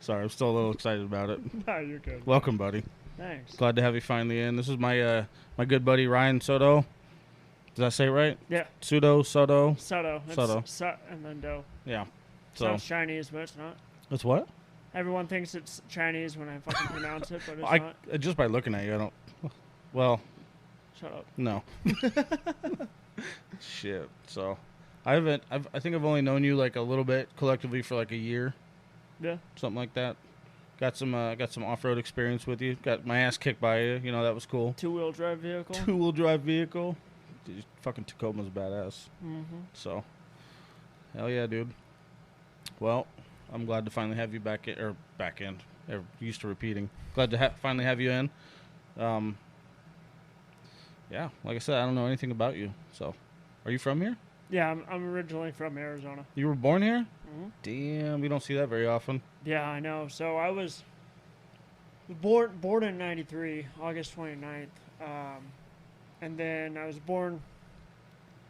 Sorry, I'm still a little excited about it. No, you're good. Welcome, buddy. Thanks. Glad to have you finally in. This is my good buddy Ryan Sutto. Did I say it right? Yeah. Sutto. Sutto. It's Sutto. Sut and then Do. Yeah. So. Sounds Chinese, but it's not. It's what? Everyone thinks it's Chinese when I fucking pronounce it, but it's not. Just by looking at you, I don't. Well. Shut up. No. Shit. So, I think I've only known you like a little bit collectively for like a year. Yeah. Something like that. Got some off-road experience with you. Got my ass kicked by you. You know, that was cool. Two-wheel drive vehicle. Two-wheel drive vehicle. Dude, fucking Tacoma's badass. Mm-hmm. So, hell yeah, dude. Well, I'm glad to finally have you back in. Used to repeating. Glad to finally have you in. Yeah, like I said, I don't know anything about you. So, are you from here? Yeah, I'm originally from Arizona. You were born here? Mm-hmm. Damn, we don't see that very often. Yeah, I know. So I was born in 93, August 29th. And then I was born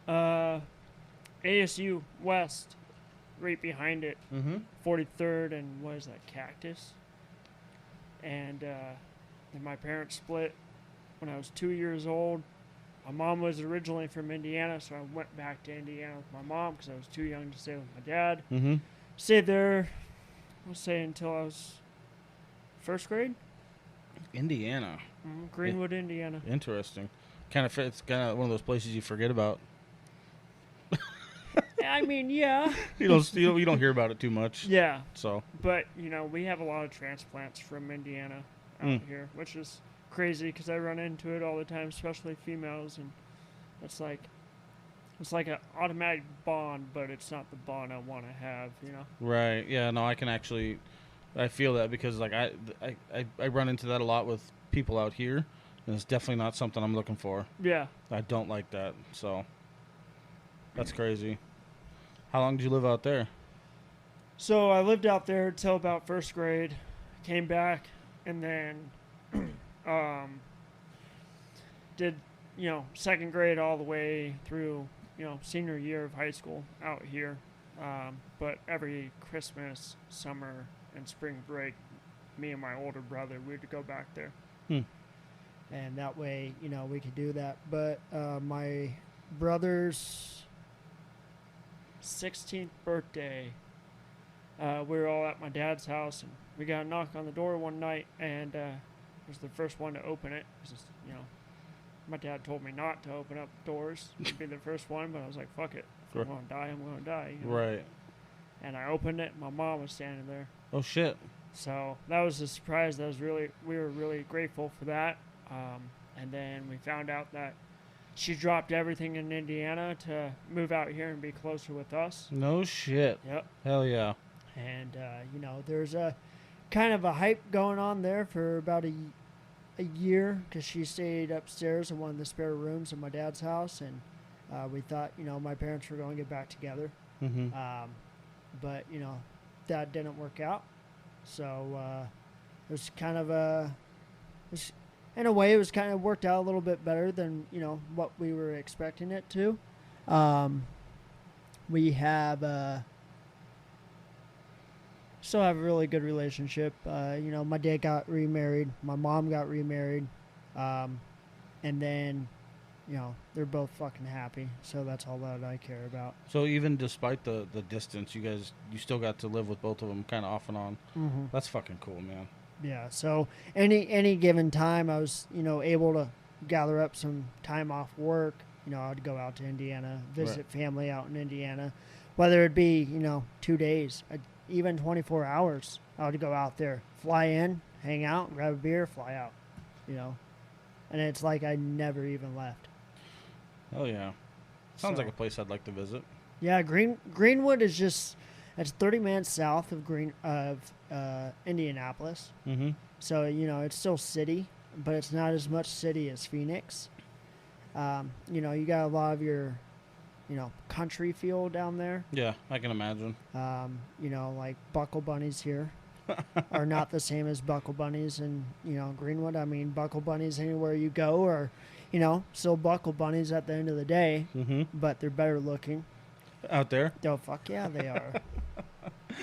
ASU West, right behind it, 43rd and what is that, Cactus? And then my parents split when I was 2 years old. My mom was originally from Indiana, so I went back to Indiana with my mom because I was too young to stay with my dad. Mm-hmm. Stayed there, I'll say, until I was first grade. Indiana. Greenwood, Indiana. Interesting. It's kind of one of those places you forget about. I mean, yeah. you don't hear about it too much. Yeah. So. But we have a lot of transplants from Indiana out here, which is crazy because I run into it all the time, especially females, and it's like an automatic bond, but it's not the bond I want to have, Right. Yeah. No, I feel that because like I run into that a lot with people out here, and it's definitely not something I'm looking for. Yeah. I don't like that. So that's crazy. How long did you live out there? So I lived out there till about first grade, came back, and then did second grade all the way through senior year of high school out here. But every Christmas, summer, and spring break, me and my older brother, we'd go back there. And that way, we could do that. But my brother's 16th birthday, we were all at my dad's house, and we got a knock on the door one night, and I was the first one to open it. My dad told me not to open up doors. I'd be the first one, but I was like, fuck it. If I'm going to die, I'm going to die. Right. And I opened it, and my mom was standing there. Oh, shit. So that was a surprise. We were really grateful for that. And then we found out that she dropped everything in Indiana to move out here and be closer with us. No shit. Yep. Hell yeah. And, there's a kind of a hype going on there for about a year because she stayed upstairs in one of the spare rooms in my dad's house. And we thought, my parents were going to get back together. Mm-hmm. But, that didn't work out. So it was kind of in a way, it was kind of worked out a little bit better than, what we were expecting it to. We still have a really good relationship. My dad got remarried. My mom got remarried. And then, they're both fucking happy. So that's all that I care about. So even despite the distance, you still got to live with both of them kind of off and on. Mm-hmm. That's fucking cool, man. Yeah, so any given time I was, able to gather up some time off work. I'd go out to Indiana, visit family out in Indiana, whether it be, 2 days, even 24 hours. I would go out there, fly in, hang out, grab a beer, fly out, And it's like I never even left. Oh, yeah. Sounds like a place I'd like to visit. Yeah, Greenwood is it's 30 minutes south of Indianapolis. Mm-hmm. So, it's still city, but it's not as much city as Phoenix. You got a lot of your, country feel down there. Yeah, I can imagine. Like Buckle Bunnies here are not the same as Buckle Bunnies in, Greenwood. I mean, Buckle Bunnies anywhere you go are, still Buckle Bunnies at the end of the day, mm-hmm. but they're better looking. Out there? Oh, fuck yeah, they are.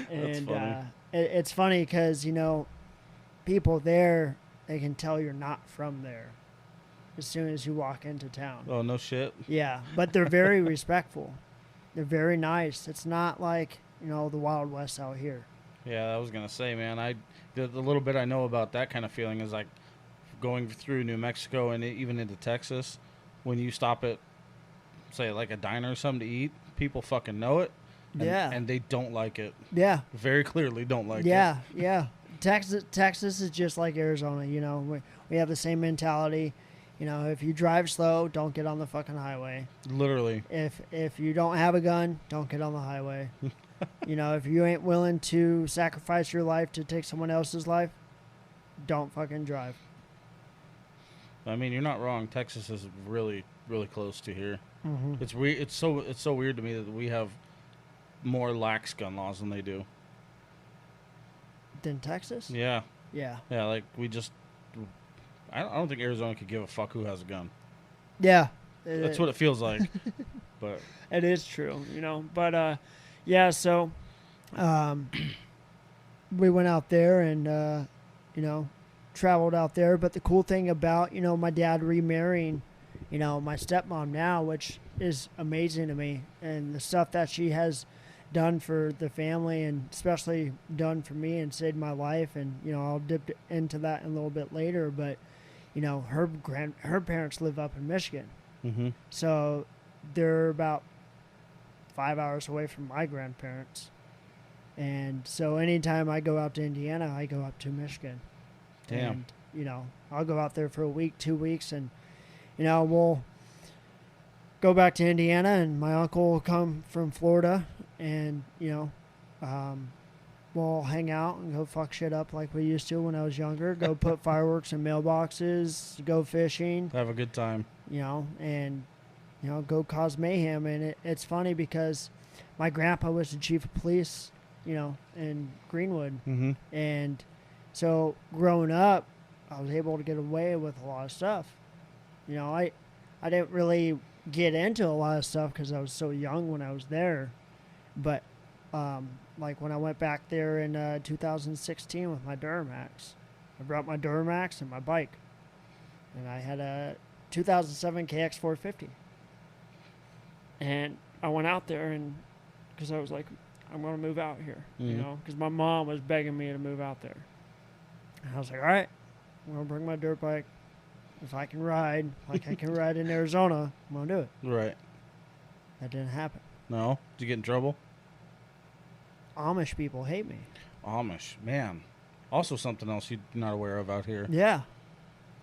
And funny. It's funny because, people there, they can tell you're not from there as soon as you walk into town. Oh, no shit. Yeah, but they're very respectful. They're very nice. It's not like, the Wild West out here. Yeah, I was gonna say, man. The little bit I know about that kind of feeling is like going through New Mexico and even into Texas. When you stop at, say, like a diner or something to eat, people fucking know it. Yeah. And they don't like it. Yeah. Very clearly don't like it. Yeah. Texas is just like Arizona. We have the same mentality. If you drive slow, don't get on the fucking highway. Literally. If you don't have a gun, don't get on the highway. If you ain't willing to sacrifice your life to take someone else's life, don't fucking drive. I mean, you're not wrong. Texas is really, really close to here. Mm-hmm. It's weird. It's so weird to me that we have more lax gun laws than they do. Than Texas? Yeah. Yeah. Yeah, like we just. I don't think Arizona could give a fuck who has a gun. Yeah. That's what it feels like. But it is true, But yeah, so we went out there and traveled out there. But the cool thing about my dad remarrying, my stepmom now, which is amazing to me, and the stuff that she has done for the family and especially done for me and saved my life, and I'll dip into that in a little bit later, but her parents live up in Michigan. mm-hmm. So they're about 5 hours away from my grandparents, and so anytime I go out to Indiana, I go up to Michigan. Damn. And I'll go out there for a week, 2 weeks, and we'll go back to Indiana, and my uncle will come from Florida, and we'll hang out and go fuck shit up like we used to when I was younger. Go put fireworks in mailboxes, go fishing, Have a good time. and go cause mayhem. And it's funny because my grandpa was the chief of police, in Greenwood, Mm-hmm. and so growing up, I was able to get away with a lot of stuff. I didn't really get into a lot of stuff because I was so young when I was there. But like when I went back there in 2016 with my Duramax, I brought my Duramax and my bike, and I had a 2007 KX450. and I went out there and because I was like, I'm going to move out here, Mhm. because my mom was begging me to move out there. And I was like, all right, I'm gonna bring my dirt bike. If I can ride like I can ride in Arizona, I'm gonna do it. Right. That didn't happen. No? Did you get in trouble? Amish people hate me. Amish, man. Also something else you're not aware of out here. Yeah.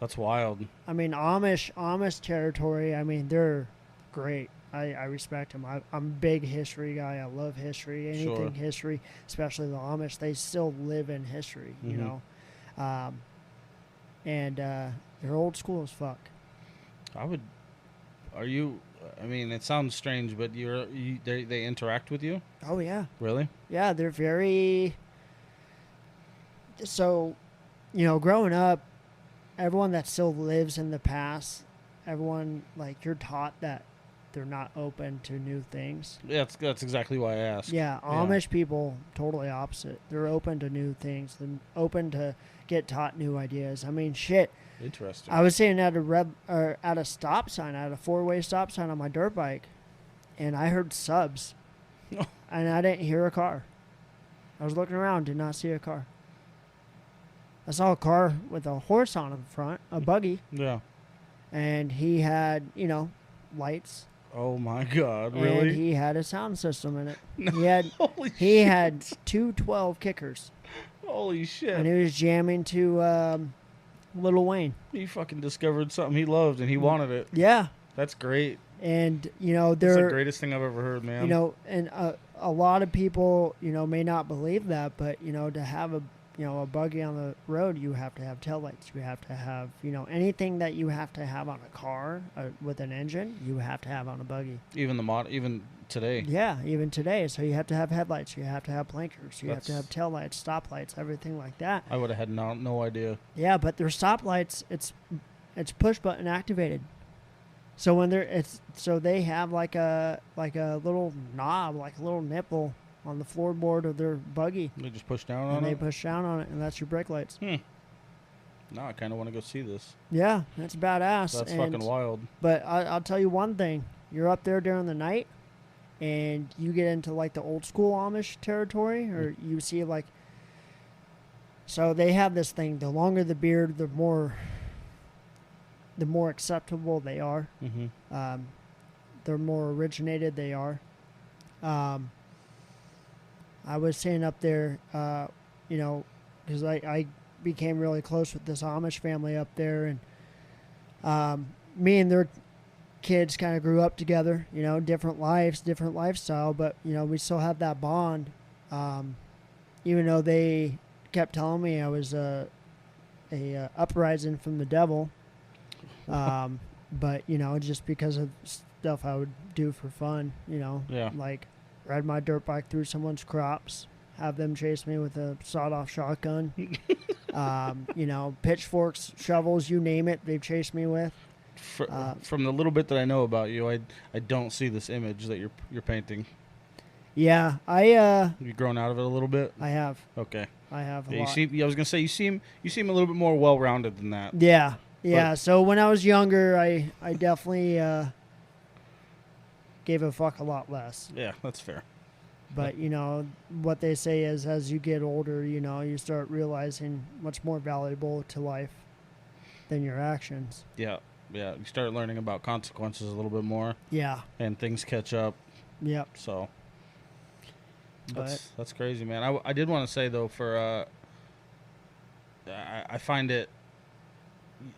That's wild. I mean, Amish territory, I mean, they're great. I respect them. I'm a big history guy. I love history. Anything Sure. history, especially the Amish, they still live in history, Mhm. And they're old school as fuck. Are you, I mean, it sounds strange, but they interact with you? Oh, yeah. Really? Yeah, they're very... So, growing up, everyone that still lives in the past, everyone, like, you're taught that they're not open to new things. Yeah, that's exactly why I asked. Yeah, Amish people, totally opposite. They're open to new things. They're open to get taught new ideas. I mean, shit. Interesting. I was sitting at a stop sign, at a 4-way stop sign on my dirt bike, and I heard subs, and I didn't hear a car. I was looking around, did not see a car. I saw a car with a horse on the front, a buggy, Yeah. and he had, lights. Oh my God! And Really? he had a sound system in it. Holy He shit. had two 12 kickers, Holy shit! and he was jamming to Lil Wayne. He fucking discovered something he loved and he wanted it. Yeah, That's great. and That's the they're greatest thing I've ever heard, man. and a lot of people may not believe that, but to have a buggy on the road, you have to have taillights. You have to have anything that you have to have on a car with an engine, you have to have on a buggy. Even today. Yeah, even today. So you have to have headlights. You have to have blinkers. You have to have That's- taillights, stoplights, everything like that. I would have had no idea. Yeah, but their stoplights, it's push button activated. So when they have like a little knob, like a little nipple on the floorboard of their buggy. They just push down on And they it? push down on it, and that's your brake lights. Now I kind of want to go see this. Yeah, that's badass. That's and, fucking wild. But I'll tell you one thing. You're up there during the night, and you get into, like, the old school Amish territory, or you see, like... So they have this thing. The longer the beard, the more acceptable they are. Mm-hmm. The more originated they are. I was saying up there, you know, because I became really close with this Amish family up there, and me and their kids kind of grew up together, you know, different lives, different lifestyle, but, you know, we still have that bond. Even though they kept telling me I was a uprising from the devil, but, you know, just because of stuff I would do for fun, you know, like ride my dirt bike through someone's crops, have them chase me with a sawed-off shotgun, you know, pitchforks, shovels, you name it, they've chased me with. From the little bit that I know about you, I don't see this image that you're painting. Yeah, Have you grown out of it a little bit? I have. Okay. I have a Yeah, lot. I was gonna say you seem a little bit more well-rounded than that. Yeah. But- So when I was younger, I definitely gave a fuck a lot less. Yeah, that's fair. But, you know, what they say is as you get older, you know, you start realizing what's more valuable to life than your actions. Yeah. You start learning about consequences a little bit more, Yeah. and things catch up. Yep. So But that's crazy, man. I did want to say though, for I find it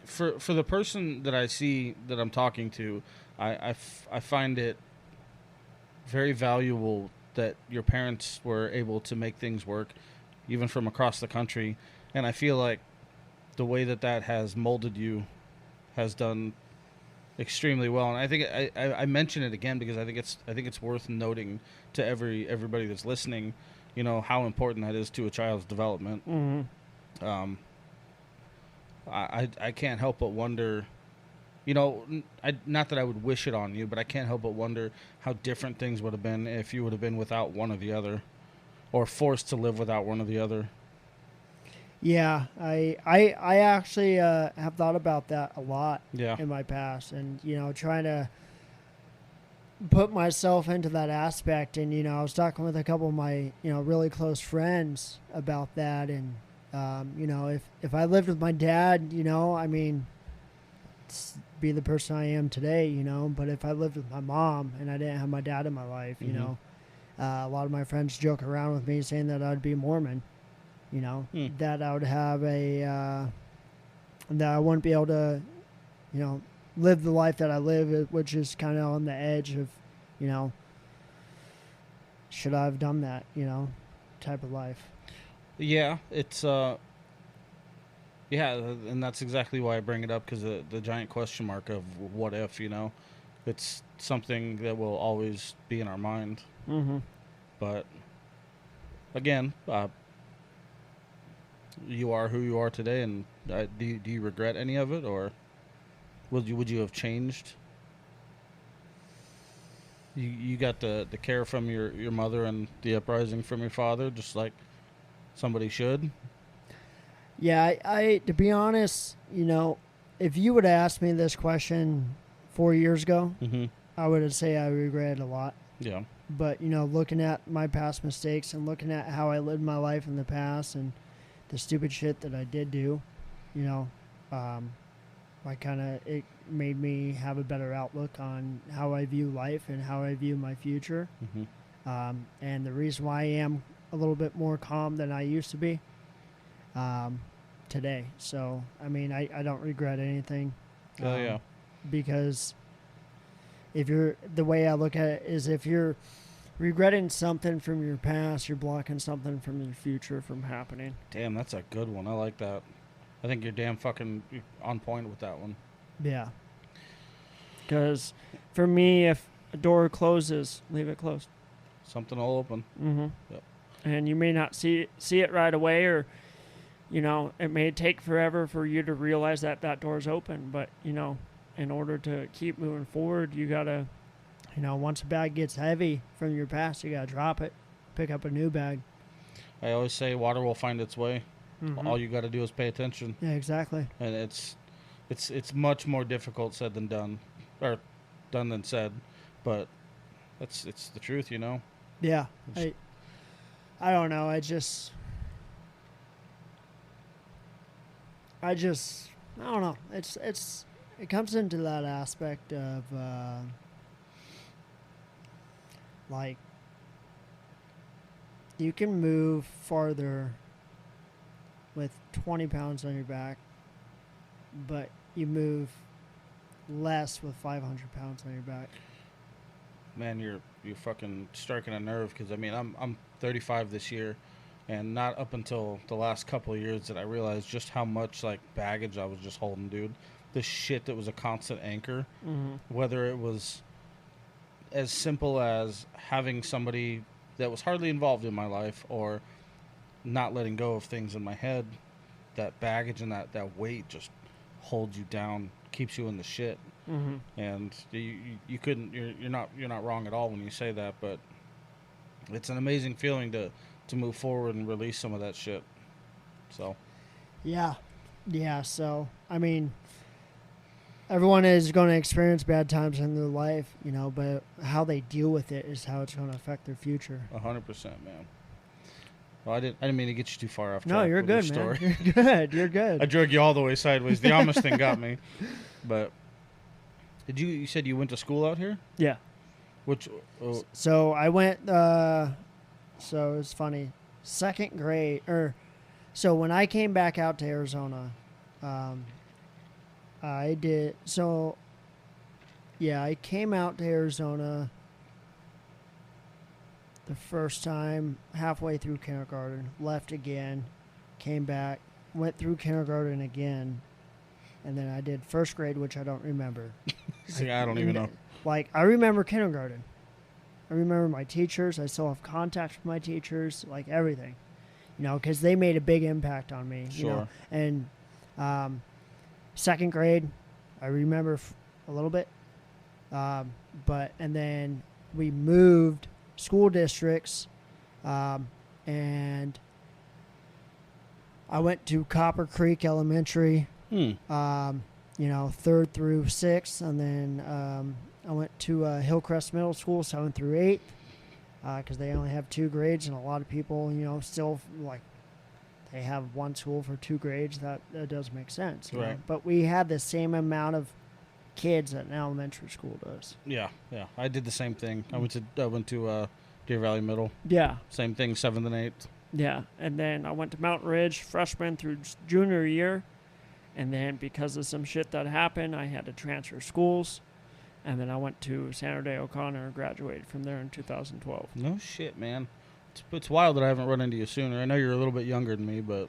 for the person that I see that I'm talking to, I find it very valuable that your parents were able to make things work, even from across the country, and I feel like the way that has molded you has done extremely well. And I think I mention it again because I think it's worth noting to everybody that's listening, you know, how important that is to a child's development. mm-hmm. I can't help but wonder, you know, not that I would wish it on you, but I can't help but wonder how different things would have been if you would have been without one or the other, or forced to live without one or the other. Yeah, I actually have thought about that a lot in my past, and, you know, trying to put myself into that aspect. And, you know, I was talking with a couple of my, you know, really close friends about that, and you know, if I lived with my dad, you know, I mean, be the person I am today, you know. But if I lived with my mom and I didn't have my dad in my life, you know, a lot of my friends joke around with me saying that I'd be Mormon. You know, that I would have that I wouldn't be able to, you know, live the life that I live, which is kind of on the edge of, you know, should I have done that, you know, type of life. Yeah, it's and that's exactly why I bring it up, because the giant question mark of what if, you know, it's something that will always be in our mind. Mm-hmm. But again, you are who you are today, and do you regret any of it, or would you have changed? You got the care from your mother and the uprising from your father, just like somebody should. Yeah, I to be honest, you know, if you would have asked me this question 4 years ago, I would have say I regret it a lot. Yeah. But, you know, looking at my past mistakes and looking at how I lived my life in the past and the stupid shit that I did do, you know, it made me have a better outlook on how I view life and how I view my future. And the reason why I am a little bit more calm than I used to be today. So, I mean, I don't regret anything. Yeah. Because the way I look at it is, if you're regretting something from your past, you're blocking something from your future from happening. Damn, that's a good one. I like that. I think you're damn fucking on point with that one. Yeah. Because for me, if a door closes, leave it closed. Something will open. Mm-hmm. Yep. And you may not see it right away, or, you know, it may take forever for you to realize that door's open. But, you know, in order to keep moving forward, you got to, you know, once a bag gets heavy from your past, you got to drop it. pick up a new bag. I always say water will find its way. Mhm. All you got to do is pay attention, Yeah, exactly. and it's much more difficult said than done, or done than said, but it's the truth, you know. Yeah. It's- I don't know. I don't know. It comes into that aspect of like you can move farther with 20 pounds on your back, but you move less with 500 pounds on your back. Man, you're fucking striking a nerve, because I mean I'm 35 this year, and not up until the last couple of years that I realized just how much like baggage I was just holding, dude. This shit that was a constant anchor, whether it was as simple as having somebody that was hardly involved in my life, or not letting go of things in my head. That baggage and that weight just holds you down, keeps you in the shit. And you couldn't, you're not wrong at all when you say that, but it's an amazing feeling to move forward and release some of that shit. So Yeah. So I mean, everyone is going to experience bad times in their life, you know, but how they deal with it is how it's going to affect their future. 100%, man. Well, I didn't mean to get you too far off track. No, you're with your good, man. story. You're good. You're good. I drug you all the way sideways. The Amish thing got me. But you said you went to school out here? Yeah. Which So I went. So it's funny. Second grade, so when I came back out to Arizona, I did. So yeah, I came out to Arizona the first time halfway through kindergarten. Left again, came back, went through kindergarten again, and then I did first grade, which I don't remember. see, I don't even know. Like, I remember kindergarten. I remember my teachers. I still have contact with my teachers, like everything, you know, because they made a big impact on me. You know? Sure. And second grade, I remember a little bit. And then we moved school districts, and I went to Copper Creek Elementary. You know, 3rd through 6th, and then I went to Hillcrest Middle School, 7th through 8th, because they only have 2 grades, and a lot of people, you know, still like they have one school for 2 grades. That does make sense, you know? Right. But we had the same amount of kids that an elementary school does. Yeah. I did the same thing. I went to Deer Valley Middle. Yeah, Same thing, 7th and 8th. Yeah, and then I went to Mountain Ridge freshman through junior year, and then because of some shit that happened, I had to transfer schools, and then I went to Sandra Day O'Connor and graduated from there in 2012. No shit, man. It's wild that I haven't run into you sooner. I know you're a little bit younger than me, but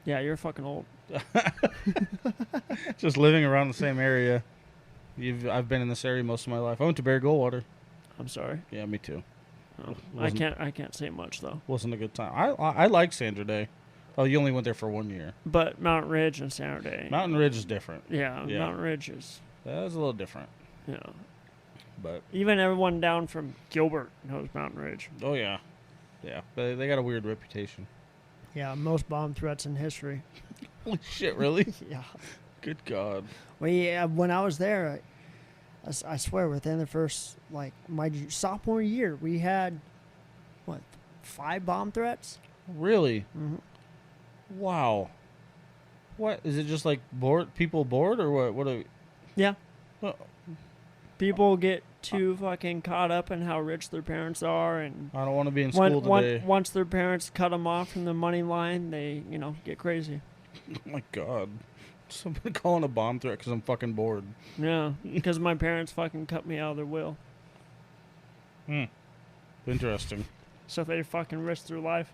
Yeah, you're fucking old. just living around the same area. I've been in this area most of my life. I went to Barry Goldwater. I'm sorry. Yeah, me too. Oh, I can't say much though. Wasn't a good time. I like Sandra Day. Oh, you only went there for 1 year. But Mountain Ridge and Sandra Day. Mountain Ridge is different. Yeah, Yeah. Mountain Ridge is. That was a little different, Yeah. but Even everyone down from Gilbert knows Mountain Ridge. oh yeah, But they got a weird reputation. yeah, most bomb threats in history. Holy shit, really? Yeah. Good God. When I was there, I swear, within the first, like, my sophomore year, we had, 5 bomb threats? Really? Mm-hmm. Wow. What is it? Just like people bored, or what? What? Yeah. Oh. People get too fucking caught up in how rich their parents are, and I don't want to be in school today. once their parents cut them off from the money line, they, get crazy. Oh my God. Somebody calling a bomb threat because I'm fucking bored. Yeah, because my parents fucking cut me out of their will. Interesting. So they fucking risk their life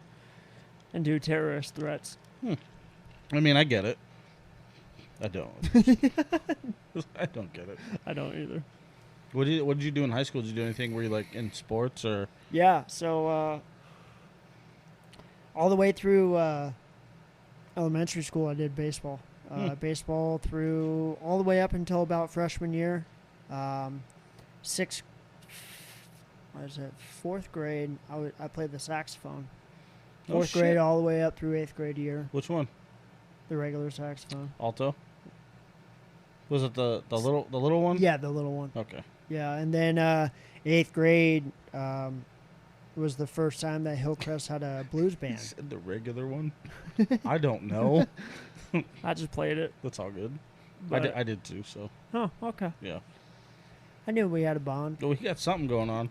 and do terrorist threats. I mean, I get it. I don't. I don't get it. I don't either. What did you do in high school? Did you do anything where you like in sports or? Yeah, so all the way through elementary school, I did baseball. Baseball through all the way up until about freshman year. I was at 4th grade. I played the saxophone. Oh, 4th shit. grade all the way up through 8th grade year. Which one? The regular saxophone. Alto? Was it the little one? Yeah, the little one. Okay. Yeah, and then 8th grade was the first time that Hillcrest had a blues You band. said the regular one? I don't know. I just played it. That's all good. But, I did too, so Oh, okay. yeah. I knew we had a bond. Well, we got something going on.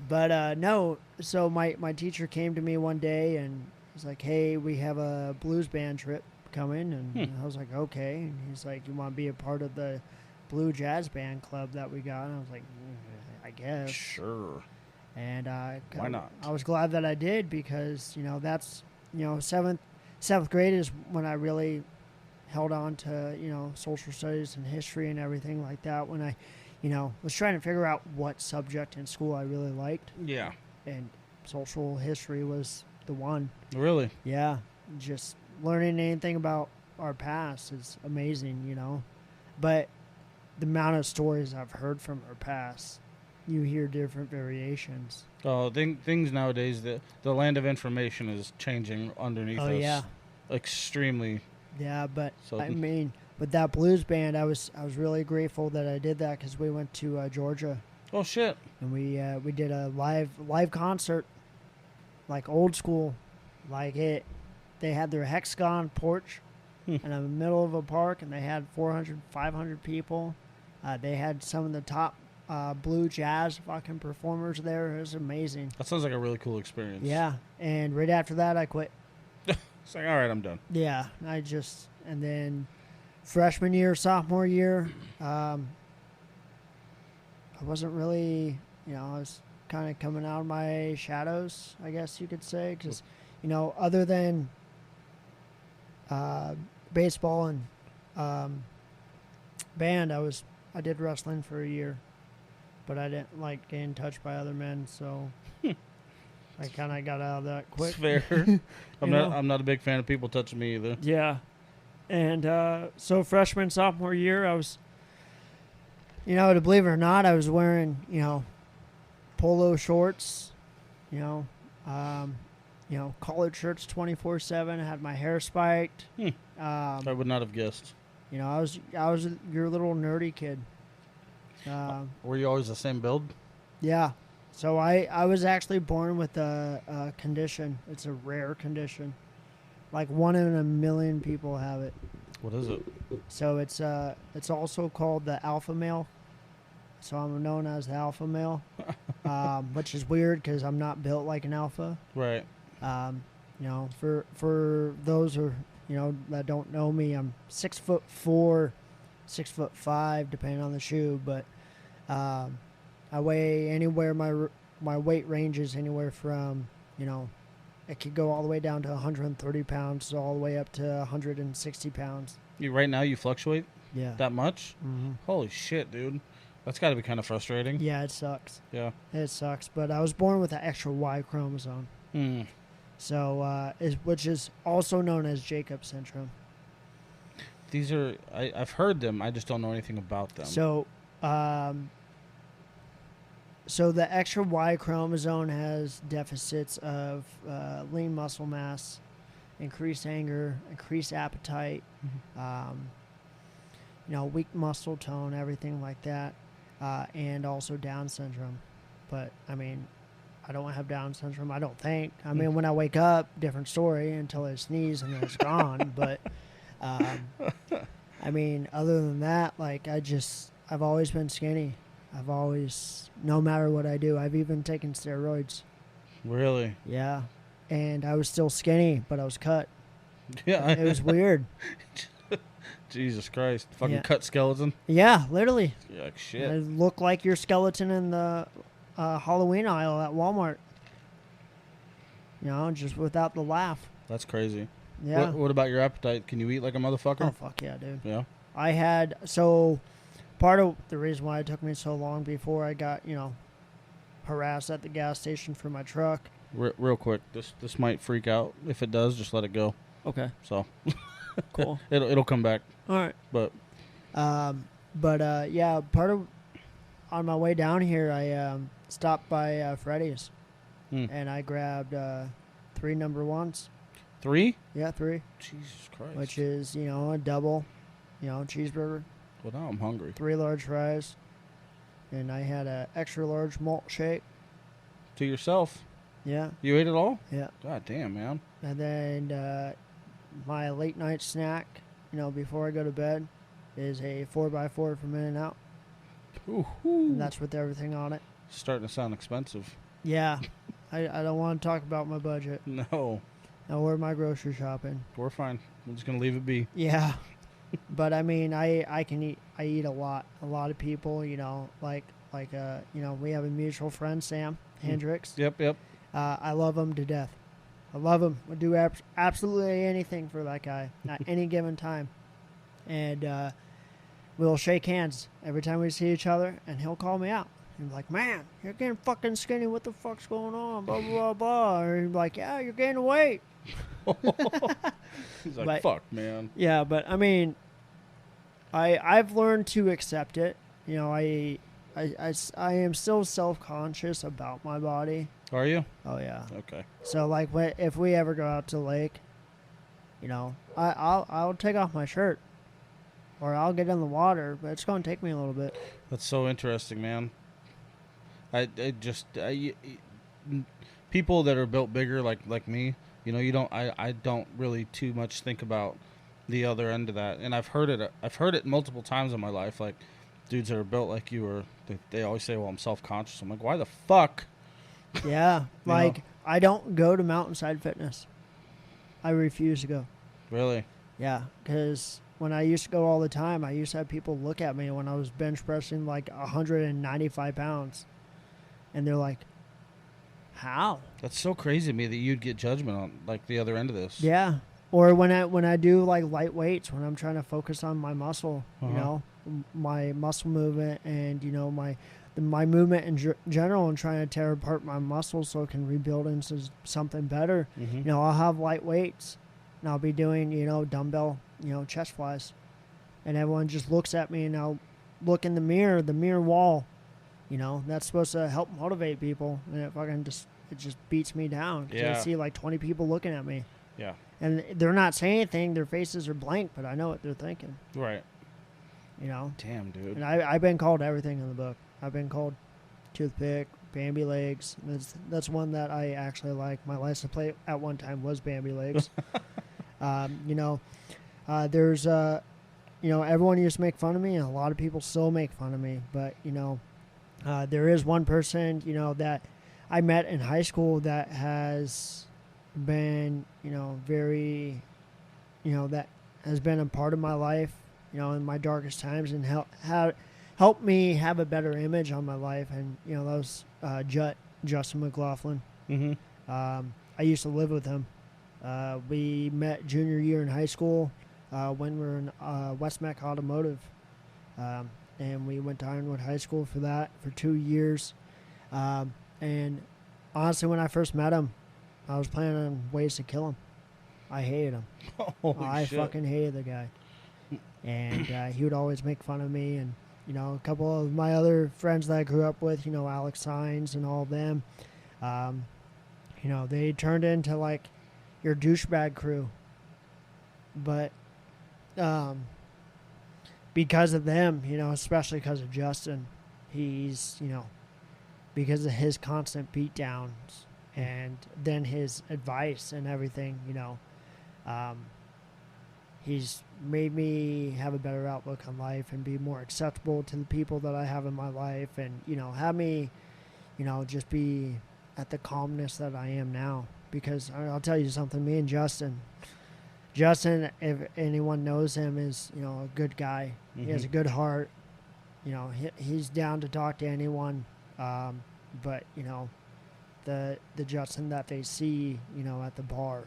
But no, so my teacher came to me one day and he's like, hey, we have a blues band trip coming. And I was like, okay. And he's like, you want to be a part of the blue jazz band club that we got? And I was like, I guess. Sure. And Why not? I was glad that I did because, that's, 7th grade is when I really held on to, social studies and history and everything like that. When I, was trying to figure out what subject in school I really liked. Yeah. And social history was the one. Really? Yeah. Just learning anything about our past is amazing, But the amount of stories I've heard from our past, you hear different variations. Oh, things nowadays, the land of information is changing underneath us. Oh, yeah. Extremely. Yeah, but So- I mean, with that blues band, I was really grateful that I did that because we went to Georgia Oh, shit. and we did a live concert, like old school, like it. They had their hexagon porch in the middle of a park, and they had 400, 500 people. They had some of the top blue jazz fucking performers there. It was amazing. That sounds like a really cool experience. Yeah, and right after that, I quit. It's like, all right, I'm done. Yeah, and then freshman year, sophomore year, I wasn't really, I was kind of coming out of my shadows, I guess you could say, because, other than baseball and band, I did wrestling for a year, but I didn't like getting touched by other men, so I kind of got out of that quick. It's fair. I'm know? not a big fan of people touching me either. Yeah. And so freshman, sophomore year, I was... To believe it or not, I was wearing, polo shorts, collared shirts 24/7. I had my hair spiked. I would not have guessed. I was your little nerdy kid. Were you always the same build? Yeah. So I was actually born with a condition. It's a rare condition. Like 1 in a million people have it. What is it? So it's also called the alpha male. So I'm known as the alpha male, which is weird because I'm not built like an alpha. Right. For those who that don't know me, I'm 6'4", 6'5", depending on the shoe. But I weigh anywhere. My weight range is anywhere from it could go all the way down to 130 pounds, all the way up to 160 pounds. Right now you fluctuate Yeah. that much? Mm-hmm. Holy shit, dude. That's got to be kind of frustrating. Yeah, it sucks. Yeah. It sucks. But I was born with an extra Y chromosome. So, which is also known as Jacob's syndrome. These are, I've heard them. I just don't know anything about them. So the extra Y chromosome has deficits of lean muscle mass, increased anger, increased appetite, weak muscle tone, everything like that, and also Down syndrome. But, I mean, I don't have Down syndrome, I don't think. I mean, when I wake up, different story until I sneeze and then it's gone. But, I mean, other than that, like, I've always been skinny. I've always, no matter what I do, I've even taken steroids. Really? Yeah. And I was still skinny, but I was cut. Yeah. It was weird. Jesus Christ. Fucking Yeah. cut skeleton. Yeah, literally. Yeah, like I shit. look like your skeleton in the Halloween aisle at Walmart. Just without the laugh. That's crazy. Yeah. What about your appetite? Can you eat like a motherfucker? Oh, fuck yeah, dude. Yeah. Part of the reason why it took me so long before I got, harassed at the gas station for my truck. Real quick, this might freak out. If it does, just let it go. Okay. So Cool. it'll come back. All right. But yeah, part of on my way down here, stopped by Freddy's, Hmm. and I grabbed 3 number ones. 3? Yeah, 3, Jesus Christ. which is a double, cheeseburger, Well, now I'm hungry. 3 large fries, and I had a extra large malt shake. To yourself. Yeah, You ate it all? yeah. God damn, man. And then my late night snack, before I go to bed, is a 4x4 from In-N-Out. Ooh, And that's with everything on it. starting to sound expensive. Yeah, I don't want to talk about my budget No, or my grocery shopping. we're fine. I'm just gonna leave it be. Yeah, but I mean, I can eat. I eat a lot. A lot of people, like we have a mutual friend, Sam Hendricks. Yep. I love him to death. I love him. Would do absolutely anything for that guy at any given time. And we'll shake hands every time we see each other, and he'll call me out. He'll be like, "Man, you're getting fucking skinny. What the fuck's going on? Blah, blah, blah, blah." Or he'll be like, "Yeah, you're gaining weight." He's like, But- fuck, man. Yeah, but I mean, I've learned to accept it. I am still self-conscious about my body. Are you? Oh, yeah. Okay. So, like, if we ever go out to the lake, I'll take off my shirt. Or I'll get in the water, but it's going to take me a little bit. That's so interesting, man. People that are built bigger like me, I don't really too much think about the other end of that. And I've heard it multiple times in my life. Like, dudes that are built like you are, they always say, well, I'm self-conscious. I'm like, why the fuck? Yeah. You Like, know? I don't go to Mountainside Fitness. I refuse to go. Really? Yeah, because when I used to go all the time, I used to have people look at me when I was bench pressing like 195 pounds. And they're like, how? That's so crazy to me that you'd get judgment on like the other end of this. Yeah. Or when I do like light weights, when I'm trying to focus on my muscle, my muscle movement and, my movement in general, and trying to tear apart my muscles so it can rebuild into something better. Mm-hmm. I'll have light weights and I'll be doing, dumbbell, chest flies. And everyone just looks at me, and I'll look in the mirror wall. That's supposed to help motivate people. And it just beats me down. 'Cause I Yeah. see like 20 people looking at me. Yeah. And they're not saying anything. Their faces are blank, but I know what they're thinking. Right. And Damn, dude. I've been called everything in the book. I've been called toothpick, Bambi legs. That's one that I actually like. My license plate at one time was Bambi legs. There's everyone used to make fun of me, and a lot of people still make fun of me. But there is one person that I met in high school that has been very that has been a part of my life in my darkest times, and helped me have a better image on my life. And that was Justin McLaughlin. Mm-hmm. I used to live with him. We met junior year in high school when we were in West Mac Automotive. And we went to Ironwood High School for 2 years. And honestly, when I first met him, I was planning on ways to kill him. I hated him. Holy shit. Fucking hated the guy. And he would always make fun of me. And, a couple of my other friends that I grew up with, Alex Saenz and all of them, they turned into like your douchebag crew. But because of them, especially because of Justin, he's, because of his constant beatdowns and then his advice and everything, he's made me have a better outlook on life and be more acceptable to the people that I have in my life, and, have me, just be at the calmness that I am now. Because I'll tell you something, me and Justin, if anyone knows him, is, a good guy. Mm-hmm. He has a good heart. He's down to talk to anyone. But, the Justin that they see, at the bar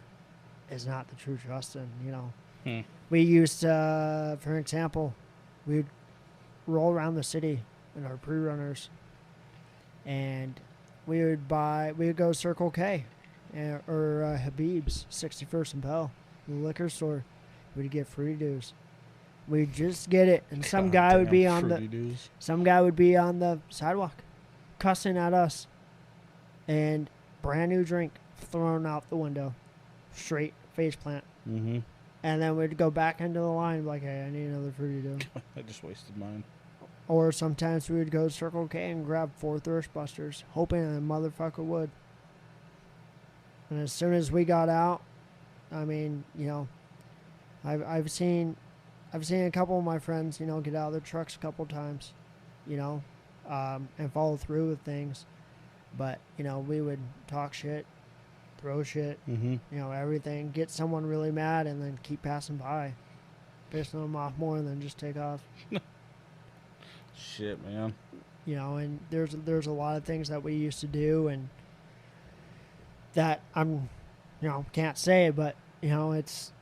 is not the true Justin, We used to, for example, we'd roll around the city in our pre-runners, and we would go Circle K or Habib's, 61st and Bell, the liquor store. We'd get Fruity Dews. We'd just get it, and some guy would be on the sidewalk. cussing at us, and brand new drink thrown out the window, straight face plant. Mm-hmm. And then we'd go back into the line like, hey, I need another fruity dough. I just wasted mine. Or sometimes we would go to Circle K and grab 4 Thirst Busters, hoping a motherfucker would. And as soon as we got out, I mean, you know, I've seen a couple of my friends, you know, get out of their trucks a couple times, you know, and follow through with things. But, you know, we would talk shit, throw shit, Mm-hmm. you know, everything, get someone really mad, and then keep passing by, pissing them off more and then just take off. Shit, man. You know, and there's a lot of things that we used to do, and that can't say, but, you know, it's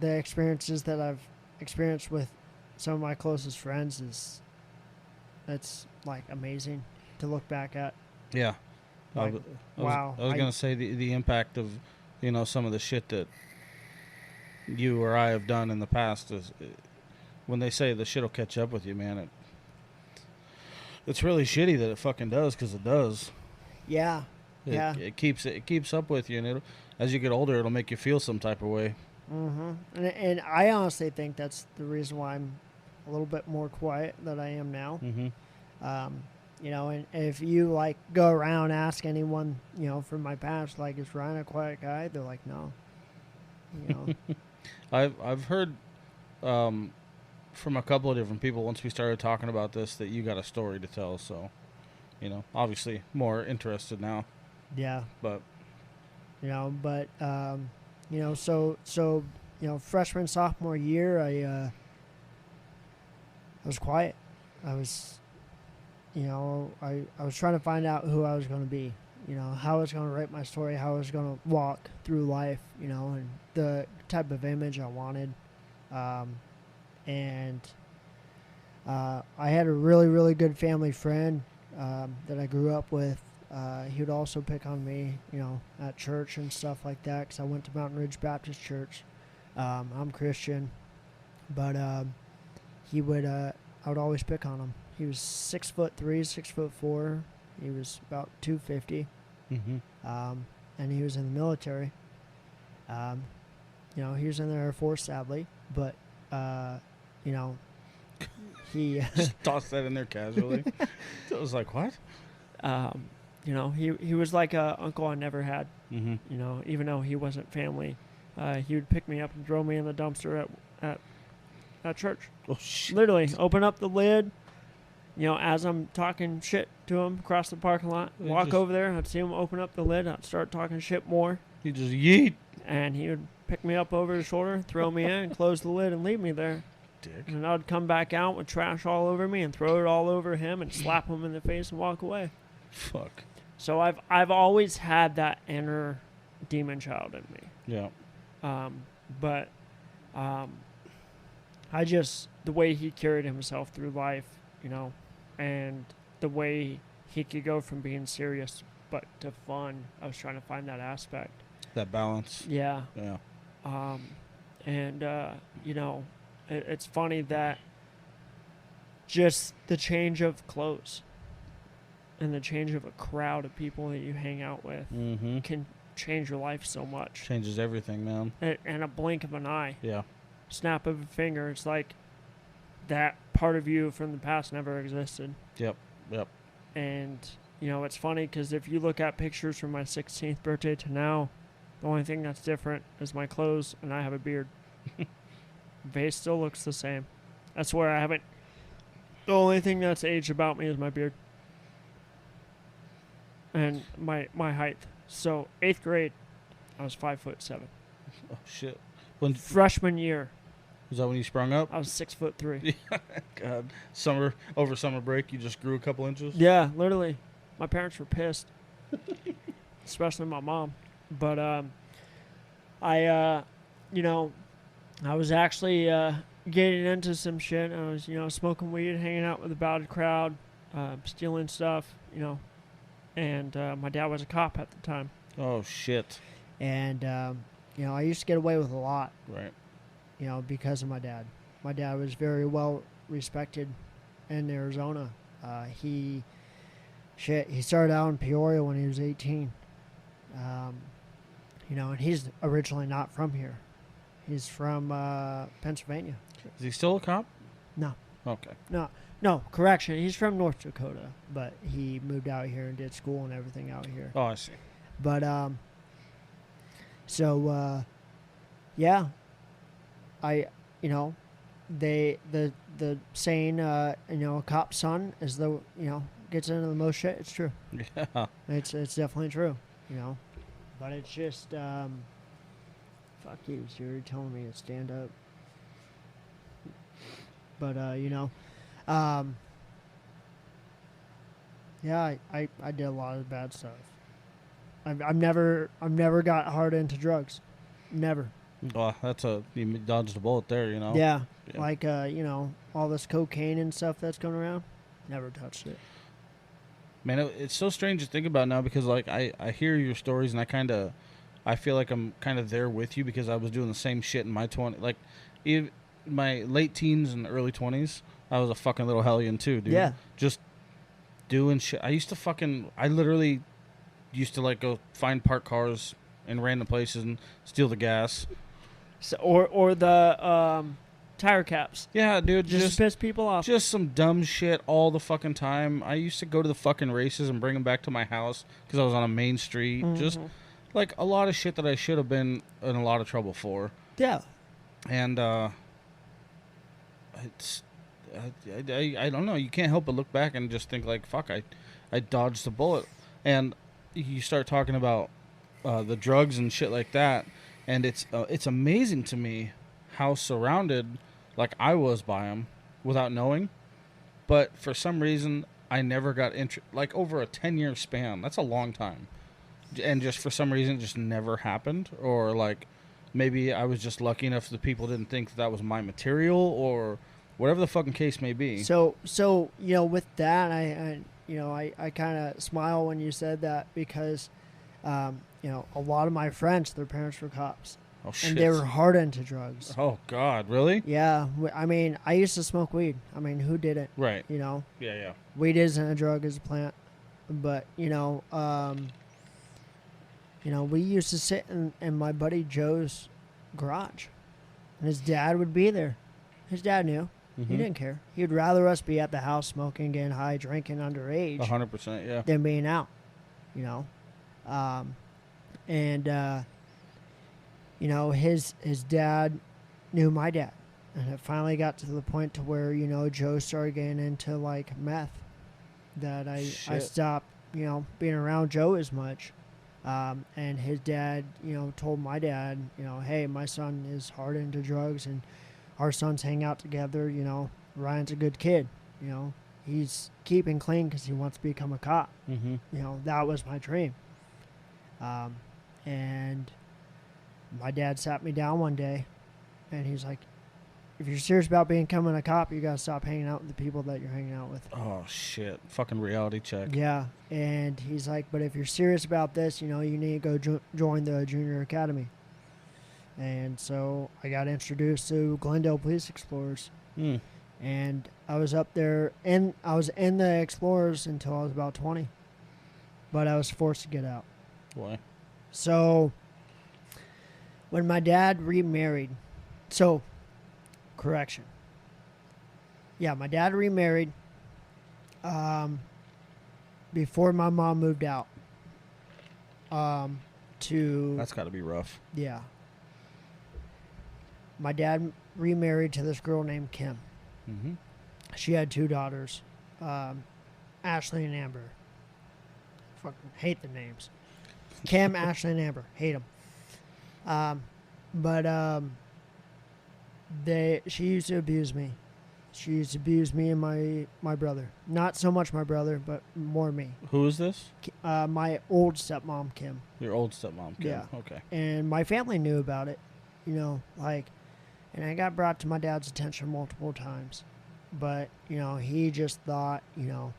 the experiences that I've experienced with some of my closest friends that's like amazing to look back at. Yeah. Like, wow. I was going to say the impact of, you know, some of the shit that you or I have done in the past is when they say the shit will catch up with you, man. It's really shitty that it fucking does, because it does. Yeah. It keeps up with you, and as you get older, it'll make you feel some type of way. Mm-hmm. And I honestly think that's the reason why I'm a little bit more quiet than I am now. Mm-hmm. You know, and if you like go around ask anyone, you know, from my past, like, is Ryan a quiet guy? They're like, no. You know. I've heard from a couple of different people once we started talking about this that you got a story to tell. So, you know, obviously more interested now. Yeah. But you know, you know, so you know, freshman sophomore year, I was quiet. I was, you know, I was trying to find out who I was going to be. You know, how I was going to write my story, how I was going to walk through life. You know, and the type of image I wanted. And I had a really, really good family friend that I grew up with. He would also pick on me, you know, at church and stuff like that, because I went to Mountain Ridge Baptist Church. I'm Christian, but he would, I would always pick on him. He was 6'3", 6'4". He was about 250, mm-hmm. And he was in the military. You know, he was in the Air Force, sadly, but you know, he just tossed that in there casually. I was like, what? You know, he was like a uncle I never had. Mm-hmm. You know, even though he wasn't family, he would pick me up and throw me in the dumpster at church. Oh shit! Literally, open up the lid. You know, as I'm talking shit to him across the parking lot, walk over there. I'd see him open up the lid. I'd start talking shit more. He just yeet, and he would pick me up over his shoulder, throw me in, close the lid, and leave me there. Dick. And I'd come back out with trash all over me and throw it all over him and slap him in the face and walk away. Fuck. So I've always had that inner demon child in me. Yeah. But I just, the way he carried himself through life, you know, and the way he could go from being serious but to fun, I was trying to find that aspect. That balance. Yeah. Yeah. You know, it's funny that just the change of clothes and the change of a crowd of people that you hang out with Mm-hmm. can change your life so much. Changes everything, man. And a blink of an eye. Yeah. Snap of a finger. It's like that part of you from the past never existed. Yep. And, you know, it's funny because if you look at pictures from my 16th birthday to now, the only thing that's different is my clothes, and I have a beard. Face still looks the same. That's where I haven't. The only thing that's aged about me is my beard. And my height. So, 8th grade, I was 5'7". Oh, shit. When Freshman year, was that when you sprung up? I was 6'3". God. Over summer break, you just grew a couple inches? Yeah, literally. My parents were pissed. Especially my mom. But you know, I was actually getting into some shit. I was, you know, smoking weed, hanging out with a bad crowd, stealing stuff, you know. And my dad was a cop at the time. Oh, shit. And you know, I used to get away with a lot. Right. You know, because of my dad. My dad was very well respected in Arizona. He shit, he started out in Peoria when he was 18. You know, and he's originally not from here. He's from Pennsylvania. Is he still a cop? No. Okay. No, correction. He's from North Dakota, but he moved out here and did school and everything out here. Oh, I see. But yeah, you know, the saying, you know, a cop's son is the, you know, gets into the most shit. It's true. Yeah. It's definitely true. You know, but it's just fuck you. So you're telling me to stand up. But you know, yeah, I did a lot of bad stuff. I've never got hard into drugs, never. Well, you dodged a bullet there, you know. Yeah, Yeah. like you know, all this cocaine and stuff that's going around, never touched it. Man, it's so strange to think about now because like I hear your stories and I feel like I'm kind of there with you because I was doing the same shit in my 20s, like in my late teens and early 20s. I was a fucking little hellion too, dude. Yeah. Just doing shit. I literally used to like go find parked cars in random places and steal the gas. So, or the tire caps. Yeah, dude, Just piss people off. just some dumb shit all the fucking time. I used to go to the fucking races and bring them back to my house because I was on a main street. Just like a lot of shit that I should have been in a lot of trouble for. Yeah. And it's I don't know. You can't help but look back and just think like, fuck, I dodged the bullet. And you start talking about the drugs and shit like that, and it's amazing to me how surrounded like I was by them without knowing. But for some reason, I never got like over a 10-year span. That's a long time. And just for some reason, it just never happened. Or like maybe I was just lucky enough that people didn't think that was my material or whatever the fucking case may be. So you know, with that, I kind of smile when you said that because, you know, a lot of my friends, their parents were cops. Oh, shit. And they were hard into drugs. Oh, God, really? Yeah. I mean, I used to smoke weed. I mean, who didn't? Right. You know? Yeah. Weed isn't a drug, it's a plant. But, you know, we used to sit in my buddy Joe's garage. And his dad would be there. His dad knew. Mm-hmm. He didn't care. He'd rather us be at the house smoking, getting high, drinking underage 100%, yeah. than being out, you know. You know, his dad knew my dad. And it finally got to the point to where, you know, Joe started getting into, like, meth. That I stopped, you know, being around Joe as much. And his dad, you know, told my dad, you know, hey, my son is hard into drugs and our sons hang out together, you know. Ryan's a good kid, you know. He's keeping clean because he wants to become a cop. Mm-hmm. You know, that was my dream. And my dad sat me down one day and he's like, if you're serious about becoming a cop, you got to stop hanging out with the people that you're hanging out with. Oh, shit. Fucking reality check. Yeah. And he's like, but if you're serious about this, you know, you need to go join the junior academy. And so I got introduced to Glendale Police Explorers. Mm. And I was up there, and I was in the Explorers until I was about 20. But I was forced to get out. Why? So when my dad remarried, correction. Yeah, my dad remarried before my mom moved out. That's got to be rough. Yeah. My dad remarried to this girl named Kim. Mm-hmm. She had 2 daughters, Ashley and Amber. Fucking hate the names. Kim, Ashley, and Amber. Hate them. She used to abuse me. She used to abuse me and my brother. Not so much my brother, but more me. Who is this? My old stepmom, Kim. Your old stepmom, Kim. Yeah. Okay. And my family knew about it, you know, like, and I got brought to my dad's attention multiple times. But, you know, he just thought, you know,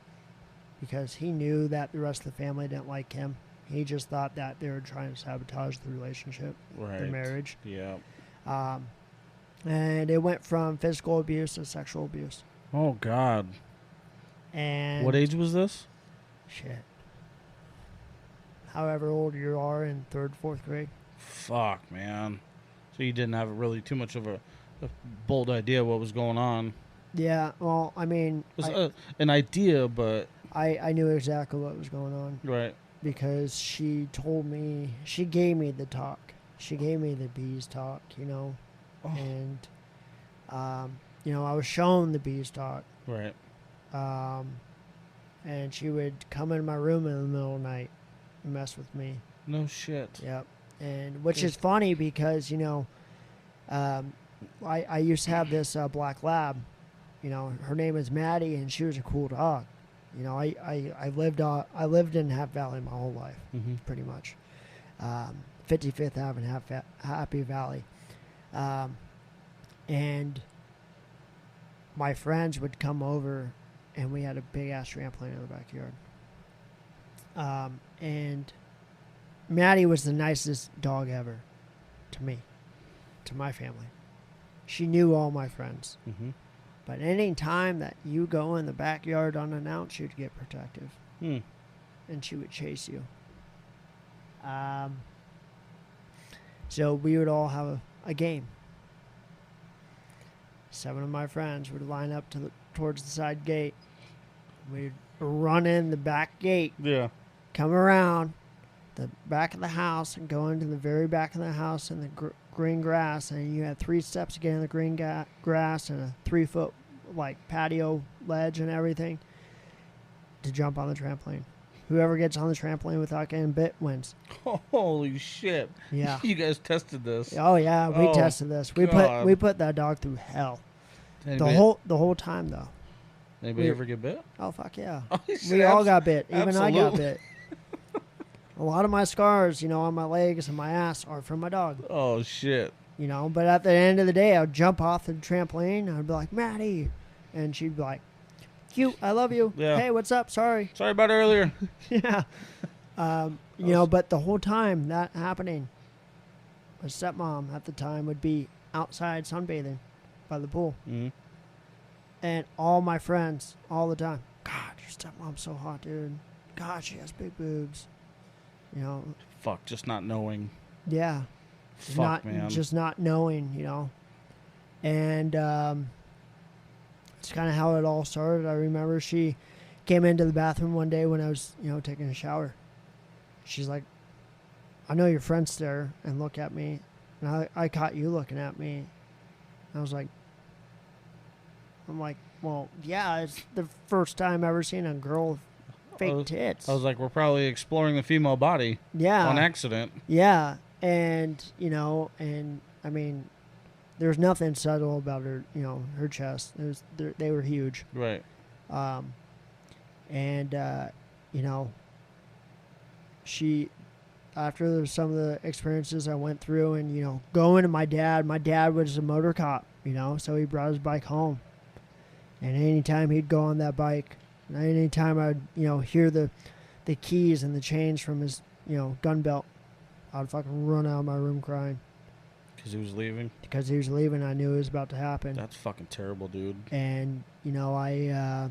because he knew that the rest of the family didn't like him, he just thought that they were trying to sabotage the relationship, Right. the marriage. Yeah. And it went from physical abuse to sexual abuse. Oh, God. And What age was this? shit. However old you are in third, fourth grade. Fuck, man. So you didn't have really too much of a bold idea what was going on. Yeah, well, I mean, It was an idea, but I knew exactly what was going on right. because she told me, she gave me the talk. She gave me the bees talk, you know, and, you know, I was shown the bees talk. Right. And she would come in my room in the middle of the night and mess with me. No shit. Yep. And which is funny because, you know, I used to have this black lab. You know, her name is Maddie, and she was a cool dog. You know, I lived in Happy Valley my whole life, pretty much. 55th Avenue, Happy Valley. And my friends would come over, and we had a big-ass trampoline in the backyard. And Maddie was the nicest dog ever to me, to my family. She knew all my friends. Mm-hmm. But any time that you go in the backyard unannounced, she'd get protective. And she would chase you. So we would all have a game. 7 of my friends would line up towards the side gate. We'd run in the back gate. Yeah. Come around the back of the house and go into the very back of the house in the green grass, and you had 3 steps to get in the green grass and a 3-foot like patio ledge and everything to jump on the trampoline. Whoever gets on the trampoline without getting bit wins. Holy shit! Yeah. You guys tested this. Oh yeah, we tested this. We put that dog through hell. Anybody, The whole time though. Anybody ever get bit? Oh fuck yeah. Oh, We all got bit. Even absolutely. I got bit. A lot of my scars, you know, on my legs and my ass are from my dog. Oh shit! You know, but at the end of the day, I'd jump off the trampoline. I'd be like, Maddie. And she'd be like, cute, I love you. Yeah. Hey, what's up? Sorry. Sorry about earlier. Yeah. You know, but the whole time that happening, my stepmom at the time would be outside sunbathing by the pool. Mm-hmm. And all my friends, all the time, God, your stepmom's so hot, dude. God, she has big boobs. You know. Fuck, just not knowing. Yeah. Fuck, man. Just not knowing, you know. And it's kind of how it all started. I remember she came into the bathroom one day when I was, you know, taking a shower. She's like, I know your friend's there, and look at me. And I caught you looking at me. I was like, well, yeah, it's the first time I've ever seen a girl with fake tits. I was like, we're probably exploring the female body. Yeah. On accident. Yeah. And, you know, and I mean, there's nothing subtle about her, you know, her chest. They were huge. Right. You know, after some of the experiences I went through and, you know, going to my dad was a motor cop, you know, so he brought his bike home. And anytime he'd go on that bike, anytime I'd, you know, hear the keys and the chains from his, you know, gun belt, I'd fucking run out of my room crying. Because he was leaving? Because he was leaving, I knew it was about to happen. That's fucking terrible, dude. And, you know, I,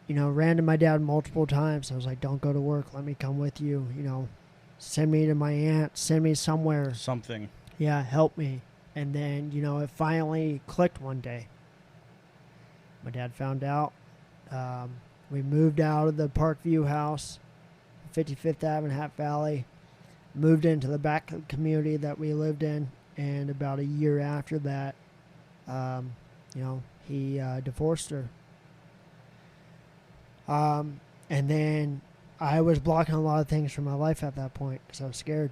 you know, ran to my dad multiple times. I was like, don't go to work. Let me come with you. You know, send me to my aunt. Send me somewhere. Something. Yeah, help me. And then, you know, it finally clicked one day. My dad found out. We moved out of the Parkview house, 55th Avenue, Happy Valley. Moved into the back community that we lived in. And about a year after that, you know, he divorced her. And then I was blocking a lot of things from my life at that point because I was scared.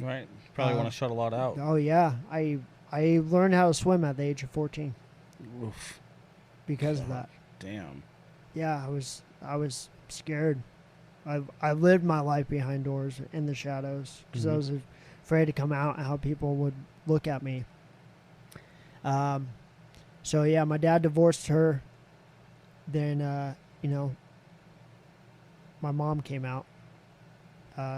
Right. Probably want to shut a lot out. Oh, yeah. I learned how to swim at the age of 14. Oof. Because of that. Damn. Yeah, I was scared. I lived my life behind doors in the shadows because I was afraid to come out and how people would look at me. So, yeah, my dad divorced her. Then, you know, my mom came out,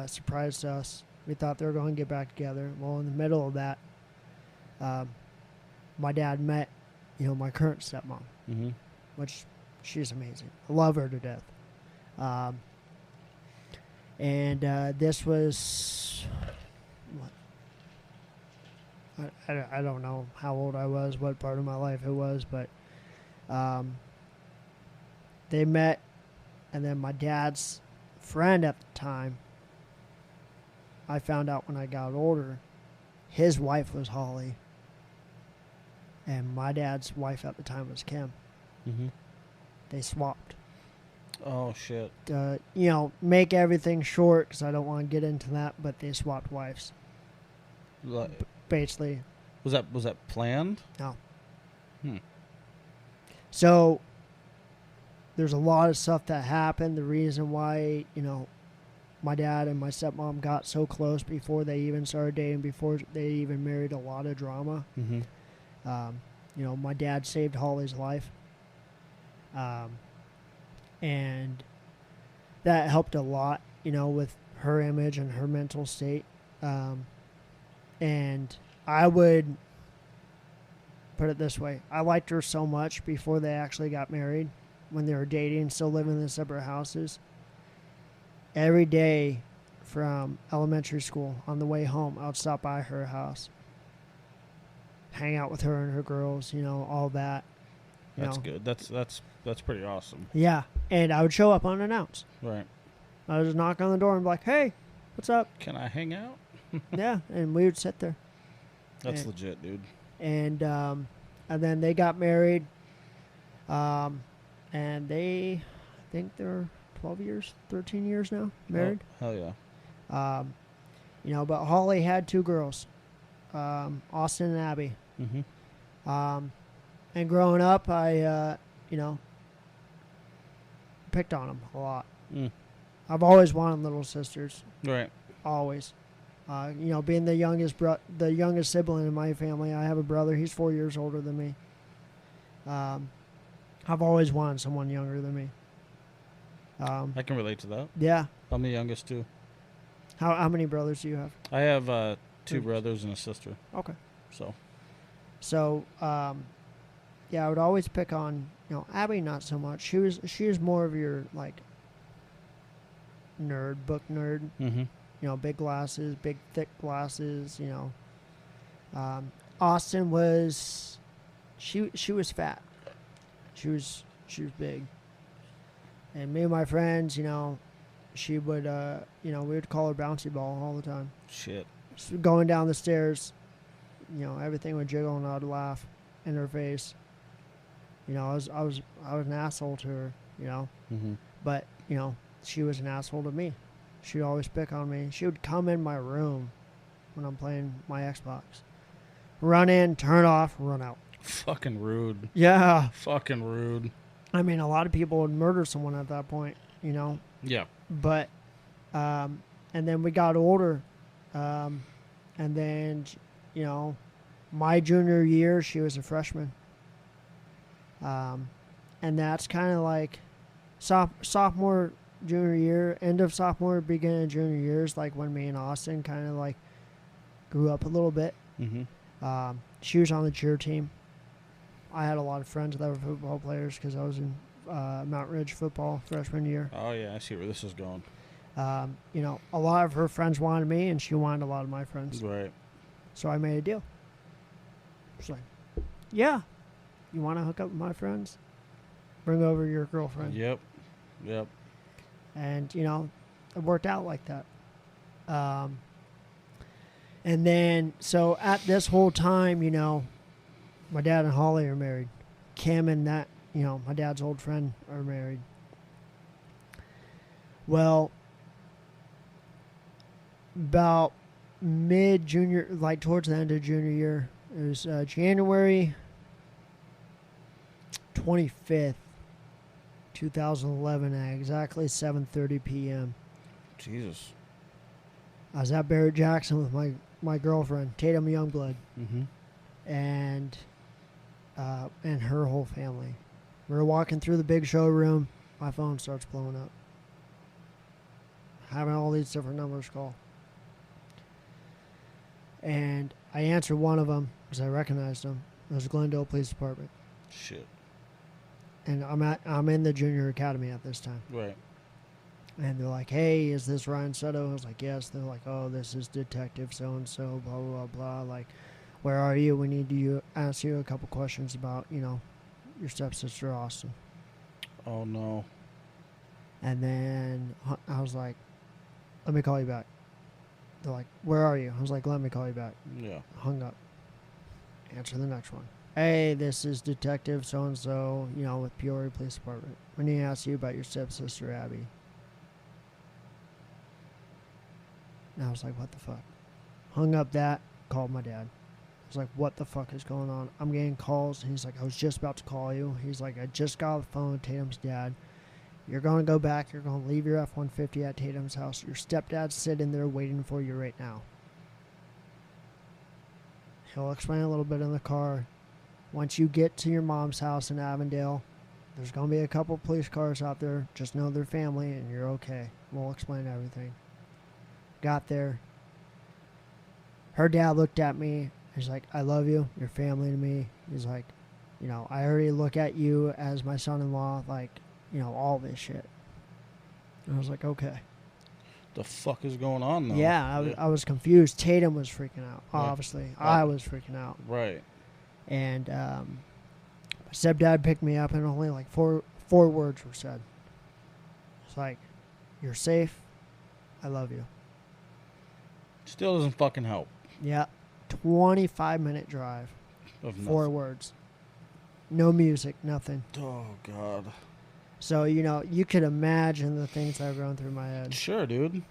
surprised us. We thought they were going to get back together. Well, in the middle of that, my dad met, you know, my current stepmom, which she's amazing. I love her to death. And this was, what? I don't know how old I was, what part of my life it was, but they met, and then my dad's friend at the time, I found out when I got older, his wife was Holly, and my dad's wife at the time was Kim. Mm-hmm. They swapped. Oh shit. Make everything short because I don't want to get into that, but they swapped wives. Basically. Was that planned? No. Hmm. So there's a lot of stuff that happened. The reason why, my dad and my stepmom got so close before they even started dating, before they even married, a lot of drama. Mm-hmm. My dad saved Holly's life. And that helped a lot, with her image and her mental state. And I would put it this way. I liked her so much before they actually got married, when they were dating, still living in separate houses. Every day from elementary school on the way home, I would stop by her house, hang out with her and her girls, all that. That's good. That's pretty awesome. Yeah, and I would show up unannounced. Right. I would just knock on the door and be like, "Hey, what's up?" Can I hang out? Yeah, and we would sit there. That's legit, dude. And then they got married, and I think they're 12 years, 13 years now married. Oh, hell yeah. But Holly had two girls, Austin and Abby. Mm-hmm. And growing up, I, picked on them a lot. Mm. I've always wanted little sisters. Right. Always. Being the youngest sibling in my family, I have a brother. He's 4 years older than me. I've always wanted someone younger than me. I can relate to that. Yeah. I'm the youngest too. How many brothers do you have? I have two brothers and a sister. Okay. So, yeah, I would always pick on, Abby not so much. She was more of your, like, book nerd. mm-hmm. Big glasses, big thick glasses, Austin was, she was fat. She was big. And me and my friends, she would, we would call her bouncy ball all the time. Shit. So going down the stairs, everything would jiggle and I'd laugh in her face. I was an asshole to her, Mm-hmm. but, she was an asshole to me. She'd always pick on me. She would come in my room when I'm playing my Xbox. Run in, turn off, run out. Fucking rude. Yeah. Fucking rude. I mean, a lot of people would murder someone at that point, Yeah. But, and then we got older. And then, my junior year, she was a freshman. And that's kind of like sophomore, junior year, end of sophomore, beginning of junior years, like when me and Austin kind of like grew up a little bit. Mm-hmm. She was on the cheer team. I had a lot of friends that were football players because I was in Mount Ridge football freshman year. Oh, yeah, I see where this is going. A lot of her friends wanted me, and she wanted a lot of my friends. Right. So I made a deal. She's like, yeah, you want to hook up with my friends? Bring over your girlfriend. Yep. And, it worked out like that. And then, so at this whole time, my dad and Holly are married. Kim and that, my dad's old friend are married. Well, about mid-junior, like towards the end of junior year, it was January 25th, 2011 at exactly 7:30 p.m. Jesus. I was at Barrett Jackson with my girlfriend, Tatum Youngblood, Mm-hmm. and her whole family. We were walking through the big showroom. My phone starts blowing up. Having all these different numbers call. And I answered one of them because I recognized him. It was Glendale Police Department. Shit. and I'm in the junior academy at this time. Right. And they're like, "Hey, is this Ryan Sutto?" I was like, "Yes." They're like, "Oh, this is Detective so and so, blah blah blah. Like, where are you? We need to ask you a couple questions about, your stepsister Austin." Oh no. And then I was like, "Let me call you back." They're like, "Where are you?" I was like, "Let me call you back." Yeah. Hung up. Answer the next one. "Hey, this is Detective so and so, with Peoria Police Department. We need to ask you about your stepsister Abby." And I was like, "What the fuck?" Hung up that, called my dad. I was like, "What the fuck is going on?" I'm getting calls. And he's like, "I was just about to call you." He's like, "I just got off the phone with Tatum's dad. You're going to go back. You're going to leave your F-150 at Tatum's house. Your stepdad's sitting there waiting for you right now. He'll explain a little bit in the car. Once you get to your mom's house in Avondale, there's going to be a couple police cars out there. Just know they're family and you're okay. We'll explain everything." Got there. Her dad looked at me. He's like, "I love you. You're family to me." He's like, "I already look at you as my son-in-law, like, all this shit." And I was like, "Okay." The fuck is going on though? Yeah, I was confused. Tatum was freaking out, Yeah. obviously. I was freaking out. Right. And my stepdad picked me up, and only like four words were said. It's like, "You're safe. I love you." Still doesn't fucking help. Yeah. 25-minute drive. Of 4 words. No music, nothing. Oh god. So, you could imagine the things that are going through my head. Sure, dude.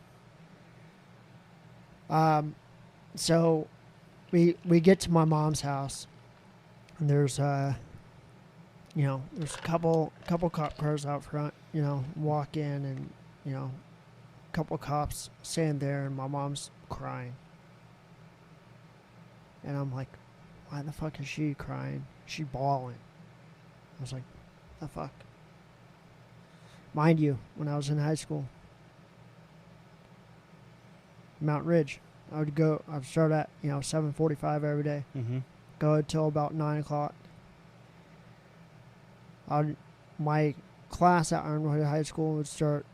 So we get to my mom's house, and there's there's a couple cop cars out front, walk in, and a couple cops stand there, and my mom's crying. And I'm like, "Why the fuck is she crying? She's bawling." I was like, "The fuck?" Mind you, when I was in high school, Mountain Ridge, I'd start at 7:45 every day, Mm-hmm. go until about 9 o'clock. My class at Ironwood High School would start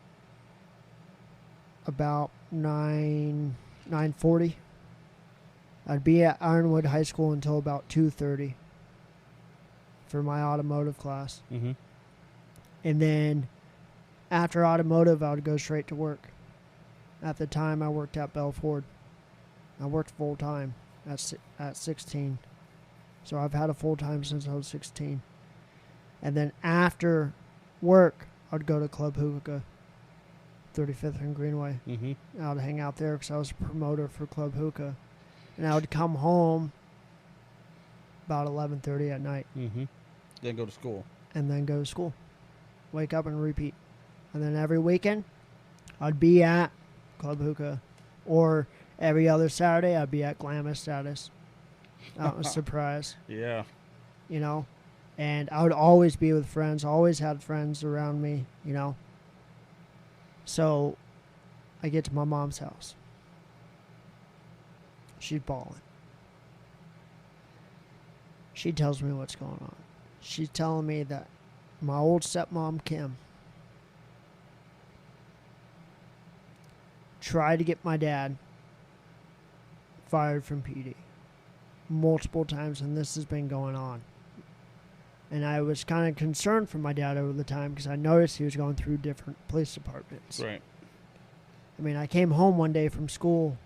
about 9:40. I'd be at Ironwood High School until about 2:30 for my automotive class. Mm-hmm. And then after automotive, I would go straight to work. At the time, I worked at Bell Ford. I worked full time at 16. So I've had a full time since I was 16. And then after work, I'd go to Club Hookah, 35th and Greenway. Mm-hmm. I would hang out there because I was a promoter for Club Hookah. And I would come home about 11:30 at night. Mm-hmm. Then go to school. And then go to school. Wake up and repeat. And then every weekend, I'd be at Club Hookah. Or every other Saturday, I'd be at Glamis Status. Out in Surprise. Yeah. And I would always be with friends. Always had friends around me, So I get to my mom's house. She's bawling. She tells me what's going on. She's telling me that my old stepmom, Kim, tried to get my dad fired from PD multiple times, and this has been going on. And I was kind of concerned for my dad over the time because I noticed he was going through different police departments. Right. I mean, I came home one day from school,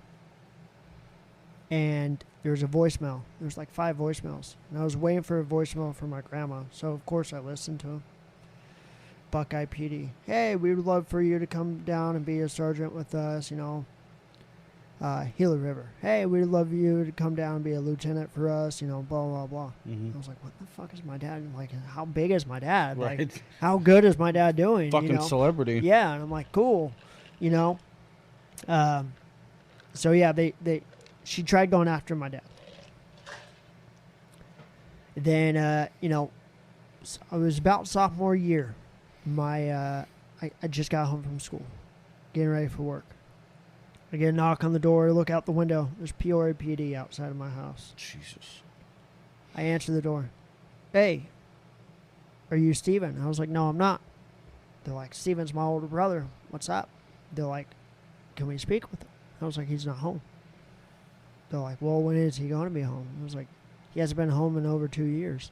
and there was a voicemail. There was like 5 voicemails. And I was waiting for a voicemail from my grandma, so of course I listened to him. Buckeye PD. "Hey, we would love for you to come down and be a sergeant with us, Gila River. Hey, we'd love you to come down and be a lieutenant for us, blah, blah, blah." Mm-hmm. I was like, what the fuck is my dad? Like, how big is my dad? Right. Like, how good is my dad doing? Fucking celebrity. Yeah, and I'm like, cool, So yeah, she tried going after my dad. Then, I was about sophomore year. I just got home from school, getting ready for work. I get a knock on the door, look out the window. There's Peoria PD outside of my house. Jesus. I answer the door. "Hey, "Are you Steven?" I was like, "No, I'm not." They're like, "Steven's my older brother. What's up?" They're like, "Can we speak with him?" I was like, "He's not home." They're like, "Well, when is he going to be home?" I was like, "He hasn't been home in over 2 years."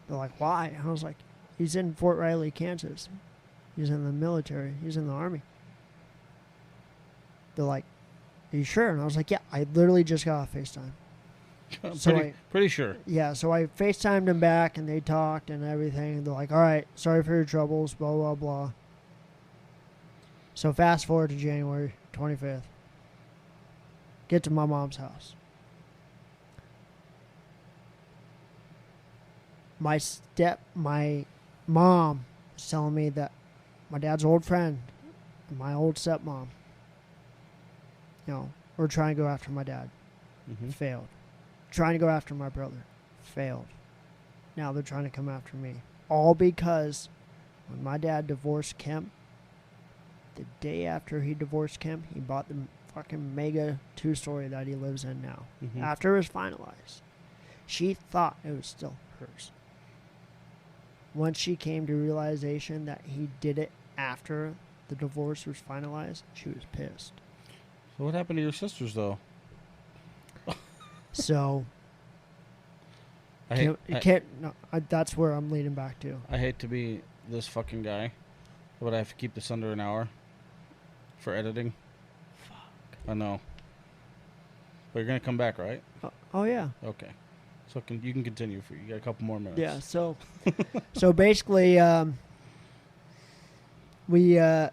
They're like, "Why?" I was like, "He's in Fort Riley, Kansas. He's in the military. He's in the Army." They're like, "Are you sure?" And I was like, "Yeah, I literally just got off FaceTime." So pretty sure. Yeah, so I FaceTimed him back, and they talked and everything. They're like, "All right, sorry for your troubles, blah, blah, blah." So fast forward to January 25th. Get to my mom's house. My mom is telling me that my dad's old friend and my old stepmom, were trying to go after my dad. Mm-hmm. Failed. Trying to go after my brother. Failed. Now they're trying to come after me. All because when my dad divorced Kim, the day after he divorced Kim, he bought the fucking mega 2-story that he lives in now. Mm-hmm. After it was finalized. She thought it was still hers. Once she came to realization that he did it after the divorce was finalized, she was pissed. So what happened to your sisters, though? So, that's where I'm leading back to. I hate to be this fucking guy, but I have to keep this under an hour for editing. Fuck. I know. But you're going to come back, right? Oh, yeah. Okay. So you can continue. You got a couple more minutes. Yeah, so basically, they were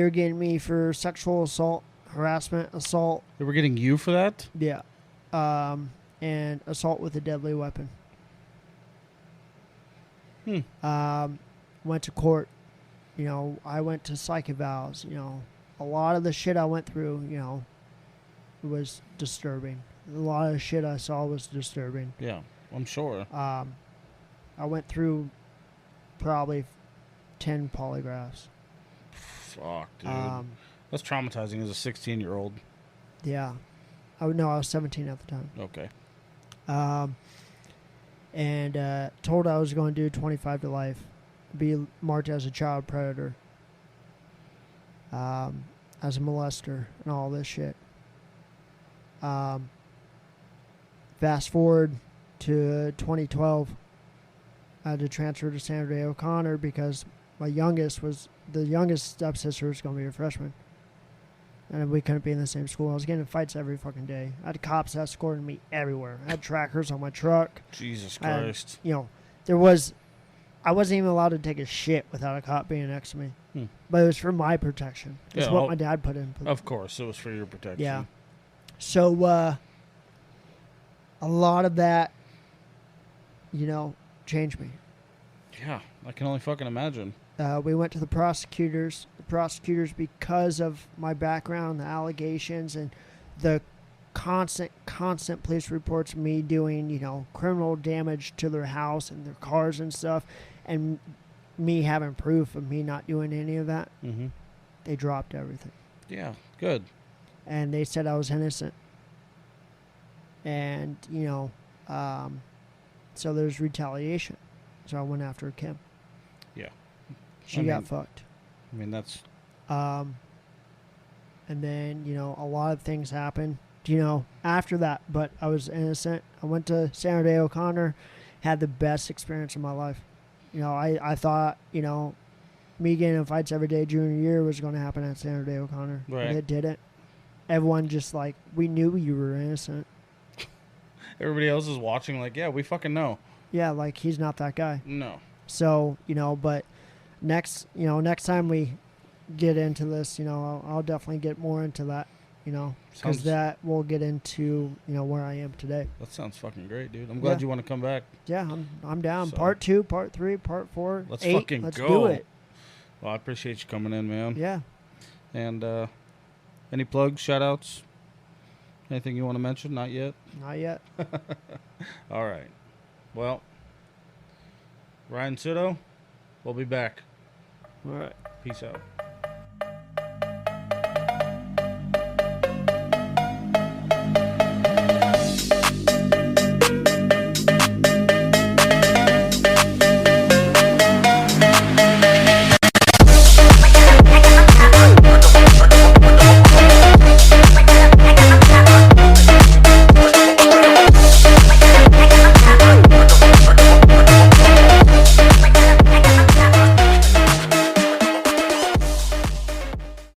getting me for sexual assault, harassment, assault. They were getting you for that? Yeah. And assault with a deadly weapon. Went to court. I went to psych evals. A lot of the shit I went through, was disturbing. A lot of the shit I saw was disturbing. Yeah, I'm sure. I went through probably 10 polygraphs. Fuck, dude. That's traumatizing as a 16-year-old. Yeah. I was 17 at the time. Okay. And told I was going to do 25 to life. Be marked as a child predator. As a molester and all this shit. Fast forward to 2012. I had to transfer to Sandra Day O'Connor because the youngest stepsister was going to be a freshman. And we couldn't be in the same school. I was getting in fights every fucking day. I had cops escorting me everywhere. I had trackers on my truck. Jesus Christ. I wasn't even allowed to take a shit without a cop being next to me. But it was for my protection. It's what my dad put in. Of course, it was for your protection. Yeah. So, a lot of that, changed me. Yeah, I can only fucking imagine. We went to the prosecutors. The prosecutors, because of my background, the allegations, and the constant police reports of me doing, criminal damage to their house and their cars and stuff, and me having proof of me not doing any of that, they dropped everything. Yeah, good. And they said I was innocent. And, so there's retaliation. So I went after Kim. Yeah. She got fucked. I mean, that's... And then, a lot of things happened, after that. But I was innocent. I went to Sandra Day O'Connor, had the best experience of my life. I thought, me getting in fights every day junior year was going to happen at Sandra Day O'Connor. Right. But it didn't. Everyone just we knew you were innocent. Everybody else is watching yeah, we fucking know. Yeah, he's not that guy. No. So, but next time we get into this, I'll definitely get more into that, because that will get into, where I am today. That sounds fucking great, dude. I'm glad you want to come back. Yeah, I'm down. So, Part 2, Part 3, Part 4, Let's 8. fucking Let's go. do it. Well, I appreciate you coming in, man. Yeah. And any plugs, shout-outs? Anything you want to mention? Not yet? Not yet. All right. Well, Ryan Sutto, we'll be back. All right. Peace out.